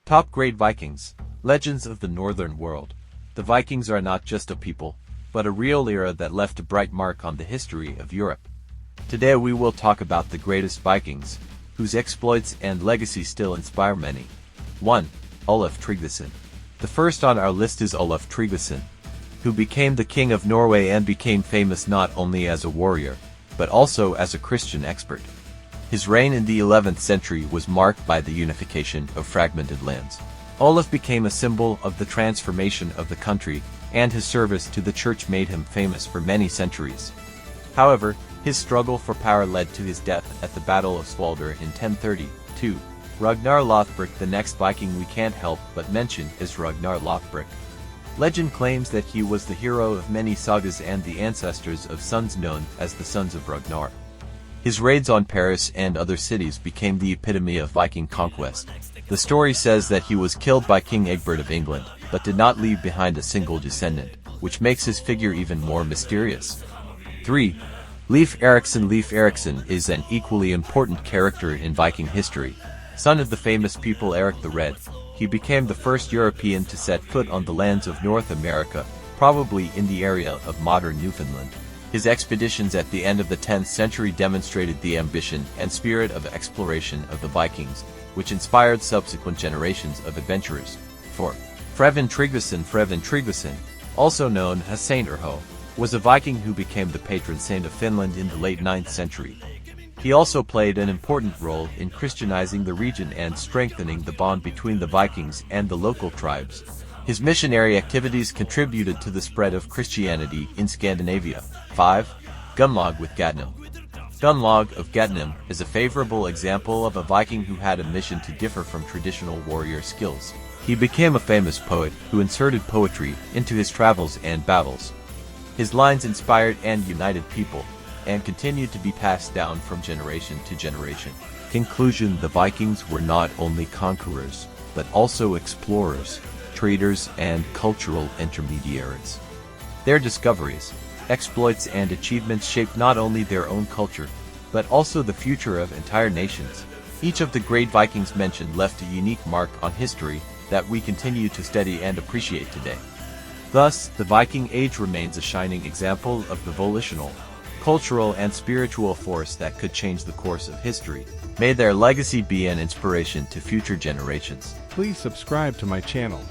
Top Great Vikings, Legends of the Northern World. The Vikings are not just a people, but a real era that left a bright mark on the history of Europe. Today we will talk about the greatest Vikings, whose exploits and legacy still inspire many. 1. Olaf Tryggvason. The first on our list is Olaf Tryggvason, who became the king of Norway and became famous not only as a warrior, but also as a Christian expert. His reign in the 11th century was marked by the unification of fragmented lands. Olaf became a symbol of the transformation of the country, and his service to the church made him famous for many centuries. However, his struggle for power led to his death at the Battle of Svolder in 1032. Ragnar Lothbrok. The next Viking we can't help but mention is Ragnar Lothbrok. Legend claims that he was the hero of many sagas and the ancestors of sons known as the Sons of Ragnar. His raids on Paris and other cities became the epitome of Viking conquest. The story says that he was killed by King Egbert of England, but did not leave behind a single descendant, which makes his figure even more mysterious. 3. Leif Erikson. Leif Erikson is an equally important character in Viking history. Son of the famous people Eric the Red, he became the first European to set foot on the lands of North America, probably in the area of modern Newfoundland. His expeditions at the end of the 10th century demonstrated the ambition and spirit of exploration of the Vikings, which inspired subsequent generations of adventurers. 4. Frevin Tryggvason. Frevin Tryggvason, also known as Saint Urho, was a Viking who became the patron saint of Finland in the late 9th century. He also played an important role in Christianizing the region and strengthening the bond between the Vikings and the local tribes. His missionary activities contributed to the spread of Christianity in Scandinavia. 5. Gunnlaug with Gatnam. Gunnlaug of Gatnam is a favorable example of a Viking who had a mission to differ from traditional warrior skills. He became a famous poet who inserted poetry into his travels and battles. His lines inspired and united people, and continued to be passed down from generation to generation. Conclusion: the Vikings were not only conquerors, but also explorers, traders, and cultural intermediaries. Their discoveries, exploits, and achievements shaped not only their own culture, but also the future of entire nations. Each of the great Vikings mentioned left a unique mark on history that we continue to study and appreciate today. Thus, the Viking Age remains a shining example of the volitional, cultural, and spiritual force that could change the course of history. May their legacy be an inspiration to future generations. Please subscribe to my channel.